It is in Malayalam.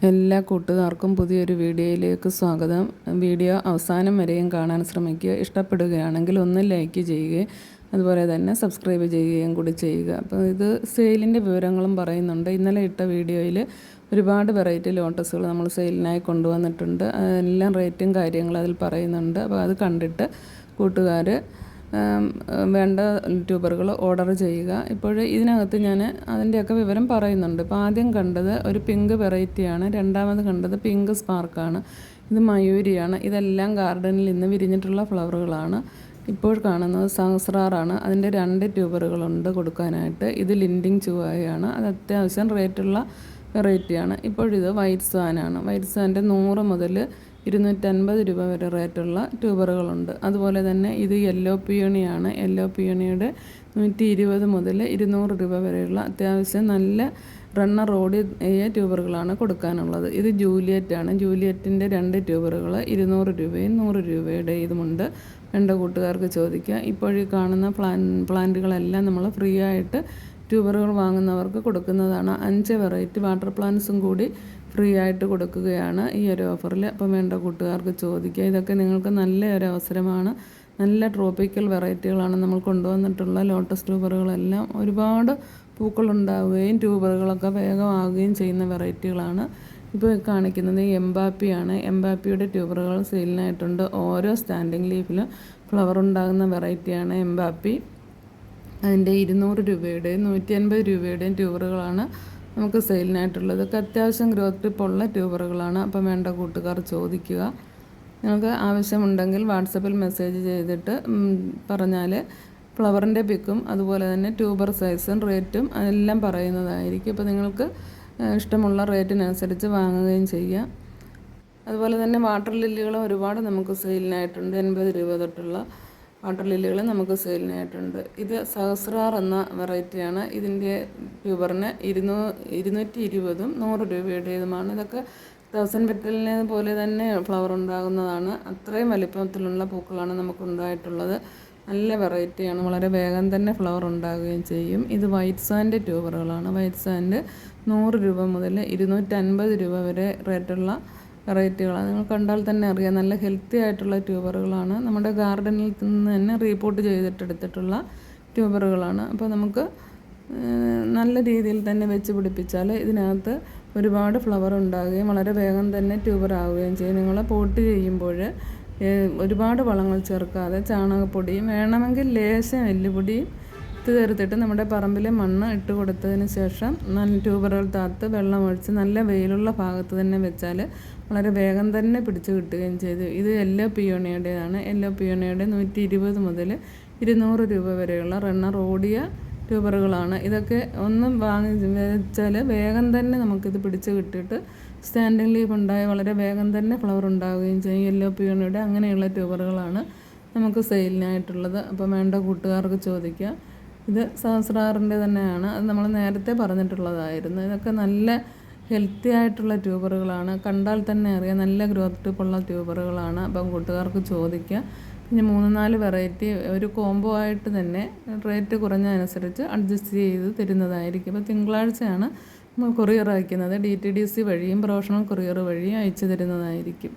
എല്ലാ കൂട്ടുകാർക്കും പുതിയൊരു വീഡിയോയിലേക്ക് സ്വാഗതം. വീഡിയോ അവസാനം വരെയും കാണാൻ ശ്രമിക്കുക. ഇഷ്ടപ്പെടുകയാണെങ്കിൽ ഒന്ന് ലൈക്ക് ചെയ്യുകയും അതുപോലെ തന്നെ സബ്സ്ക്രൈബ് ചെയ്യുകയും കൂടി ചെയ്യുക. അപ്പോൾ ഇത് സെയിലിൻ്റെ വിവരങ്ങളും പറയുന്നുണ്ട്. ഇന്നലെ ഇട്ട വീഡിയോയിൽ ഒരുപാട് വെറൈറ്റി ലോട്ടസുകൾ നമ്മൾ സെയിലിനായി കൊണ്ടുവന്നിട്ടുണ്ട്. എല്ലാം റേറ്റും കാര്യങ്ങളും അതിൽ പറയുന്നുണ്ട്. അപ്പോൾ അത് കണ്ടിട്ട് കൂട്ടുകാർ വേണ്ട ട്യൂബറുകൾ ഓർഡർ ചെയ്യുക. ഇപ്പോൾ ഇതിനകത്ത് ഞാൻ അതിൻ്റെയൊക്കെ വിവരം പറയുന്നുണ്ട്. ഇപ്പോൾ ആദ്യം കണ്ടത് ഒരു പിങ്ക് വെറൈറ്റിയാണ്. രണ്ടാമത് കണ്ടത് പിങ്ക് സ്പാർക്കാണ്. ഇത് മയൂരിയാണ്. ഇതെല്ലാം ഗാർഡനിൽ ഇന്ന് വിരിഞ്ഞിട്ടുള്ള ഫ്ലവറുകളാണ്. ഇപ്പോൾ കാണുന്നത് സഹസ്രാറാണ്. അതിൻ്റെ 2 ട്യൂബറുകളുണ്ട് കൊടുക്കാനായിട്ട്. ഇത് ലിൻഡിങ് ചുവയാണ്. അത് അത്യാവശ്യം റേറ്റുള്ള വെറൈറ്റിയാണ്. ഇപ്പോഴിത് വൈറ്റ് സ്വാനാണ്. വൈറ്റ് സ്വാൻ്റെ 100 മുതൽ 250 രൂപ വരെ റേറ്റുള്ള ട്യൂബറുകളുണ്ട്. അതുപോലെ തന്നെ ഇത് യെല്ലോ പിയോണിയാണ്. യെല്ലോ പിയോണിയുടെ 120 മുതൽ 200 രൂപ വരെയുള്ള അത്യാവശ്യം നല്ല റണ്ണർ ഓടിയ ട്യൂബറുകളാണ് കൊടുക്കാനുള്ളത്. ഇത് ജൂലിയറ്റാണ്. ജൂലിയറ്റിൻ്റെ 2 ട്യൂബറുകൾ 200 രൂപയും 100 രൂപയുടെ ഇതുമുണ്ട്. വേണ്ട കൂട്ടുകാർക്ക് ചോദിക്കുക. ഇപ്പോഴീ കാണുന്ന പ്ലാന്റുകളെല്ലാം നമ്മൾ ഫ്രീ ആയിട്ട് ട്യൂബറുകൾ വാങ്ങുന്നവർക്ക് കൊടുക്കുന്നതാണ്. 5 വെറൈറ്റി വാട്ടർ പ്ലാന്റ്സും കൂടി ഫ്രീ ആയിട്ട് കൊടുക്കുകയാണ് ഈ ഒരു ഓഫറിൽ. അപ്പം വേണ്ട കൂട്ടുകാർക്ക് ചോദിക്കുക. ഇതൊക്കെ നിങ്ങൾക്ക് നല്ല ഒരു അവസരമാണ്. നല്ല ട്രോപ്പിക്കൽ വെറൈറ്റികളാണ് നമ്മൾ കൊണ്ടുവന്നിട്ടുള്ള ലോട്ടസ് ട്യൂബറുകളെല്ലാം. ഒരുപാട് പൂക്കളുണ്ടാവുകയും ട്യൂബറുകളൊക്കെ വേഗമാവുകയും ചെയ്യുന്ന വെറൈറ്റികളാണ്. ഇപ്പോൾ കാണിക്കുന്നത് എംബാപ്പിയാണ്. എംബാപ്പിയുടെ ട്യൂബറുകൾ സെയിലിനായിട്ടുണ്ട്. ഓരോ സ്റ്റാൻഡിങ് ലീഫിലും ഫ്ലവർ ഉണ്ടാകുന്ന വെറൈറ്റിയാണ് എംബാപ്പി. അതിൻ്റെ 200 രൂപയുടെയും 150 രൂപയുടെയും ട്യൂബറുകളാണ് നമുക്ക് സെയിലിനായിട്ടുള്ളത്. ഇതൊക്കെ അത്യാവശ്യം ഗ്രോത്ത് ടിപ്പുള്ള ട്യൂബറുകളാണ്. അപ്പം വേണ്ട കൂട്ടുകാർ ചോദിക്കുക. നിങ്ങൾക്ക് ആവശ്യമുണ്ടെങ്കിൽ വാട്സപ്പിൽ മെസ്സേജ് ചെയ്തിട്ട് പറഞ്ഞാൽ ഫ്ലവറിൻ്റെ പിക്കും അതുപോലെ തന്നെ ട്യൂബർ സൈസും റേറ്റും എല്ലാം പറയുന്നതായിരിക്കും. അപ്പോൾ നിങ്ങൾക്ക് ഇഷ്ടമുള്ള റേറ്റിനനുസരിച്ച് വാങ്ങുകയും ചെയ്യാം. അതുപോലെ തന്നെ വാട്ടർ ലില്ലികളും ഒരുപാട് നമുക്ക് സെയിലിനായിട്ടുണ്ട്. 80 രൂപ തൊട്ടുള്ള വാട്ടർ ലില്ലികൾ നമുക്ക് സെയിലിനായിട്ടുണ്ട്. ഇത് സഹസ്രാർ എന്ന വെറൈറ്റിയാണ്. ഇതിൻ്റെ ട്യൂബറിന് 220ഉം 100 രൂപയുടേതുമാണ്. ഇതൊക്കെ 1000 പെറ്റലിനെ പോലെ തന്നെ ഫ്ലവർ ഉണ്ടാകുന്നതാണ്. അത്രയും വലിപ്പത്തിലുള്ള പൂക്കളാണ് നമുക്കുണ്ടായിട്ടുള്ളത്. നല്ല വെറൈറ്റിയാണ്. വളരെ വേഗം തന്നെ ഫ്ലവർ ഉണ്ടാകുകയും ചെയ്യും. ഇത് വൈറ്റ് സാൻഡ് ട്യൂബറുകളാണ്. വൈറ്റ് സാൻഡ് 100 രൂപ മുതൽ 250 രൂപ വരെ റേറ്റുള്ള വെറൈറ്റികളാണ്. നിങ്ങൾ കണ്ടാൽ തന്നെ അറിയാം. നല്ല ഹെൽത്തി ആയിട്ടുള്ള ട്യൂബറുകളാണ്. നമ്മുടെ ഗാർഡനിൽ നിന്ന് തന്നെ റീപോർട്ട് ചെയ്തിട്ടെടുത്തിട്ടുള്ള ട്യൂബറുകളാണ്. അപ്പോൾ നമുക്ക് നല്ല രീതിയിൽ തന്നെ വെച്ച് പിടിപ്പിച്ചാൽ ഇതിനകത്ത് ഒരുപാട് ഫ്ലവർ ഉണ്ടാകുകയും വളരെ വേഗം തന്നെ ട്യൂബർ ആവുകയും ചെയ്യും. നിങ്ങൾ പോട്ട് ചെയ്യുമ്പോൾ ഒരുപാട് വളങ്ങൾ ചേർക്കാതെ ചാണകപ്പൊടിയും വേണമെങ്കിൽ ലേശം എല്ലുപൊടിയും ചേർത്തിട്ട് നമ്മുടെ പറമ്പിലെ മണ്ണ് ഇട്ട് കൊടുത്തതിന് ശേഷം നല്ല ട്യൂബറുകൾ താത്ത് വെള്ളമൊഴിച്ച് നല്ല വെയിലുള്ള ഭാഗത്ത് തന്നെ വെച്ചാൽ വളരെ വേഗം തന്നെ പിടിച്ച് കിട്ടുകയും ചെയ്തു. ഇത് യെല്ലോ പിയോണിയുടേതാണ്. യെല്ലോ പിയോണിയുടെ 120 മുതൽ 200 രൂപ വരെയുള്ള റണ്ണർ ഓടിയ ട്യൂബറുകളാണ്. ഇതൊക്കെ ഒന്നും വാങ്ങി വെച്ചാൽ വേഗം തന്നെ നമുക്കിത് പിടിച്ച് കിട്ടിയിട്ട് സ്റ്റാൻഡിങ് ലീഫ് ഉണ്ടായി വളരെ വേഗം തന്നെ ഫ്ലവർ ഉണ്ടാവുകയും ചെയ്യും. യെല്ലോ പിയോണിയുടെ അങ്ങനെയുള്ള ട്യൂബറുകളാണ് നമുക്ക് സെയിലിനായിട്ടുള്ളത്. അപ്പോൾ വേണ്ട കൂട്ടുകാർക്ക് ചോദിക്കുക. ഇത് സഹസ്രാറിൻ്റെ തന്നെയാണ്. അത് നമ്മൾ നേരത്തെ പറഞ്ഞിട്ടുള്ളതായിരുന്നു. ഇതൊക്കെ നല്ല ഹെൽത്തി ആയിട്ടുള്ള ട്യൂബറുകളാണ്. കണ്ടാൽ തന്നെ അറിയാം നല്ല ഗ്രോത്ത് ടിപ്പുള്ള ട്യൂബറുകളാണ്. അപ്പം കൂട്ടുകാർക്ക് ചോദിക്കുക. പിന്നെ 3-4 വെറൈറ്റി ഒരു കോംബോ ആയിട്ട് തന്നെ റേറ്റ് കുറഞ്ഞതനുസരിച്ച് അഡ്ജസ്റ്റ് ചെയ്ത് തരുന്നതായിരിക്കും. അപ്പോൾ തിങ്കളാഴ്ചയാണ് നമ്മൾ കൊറിയർ അയക്കുന്നത്. DTDC വഴിയും പ്രൊഫഷണൽ കൊറിയർ വഴിയും അയച്ചു തരുന്നതായിരിക്കും.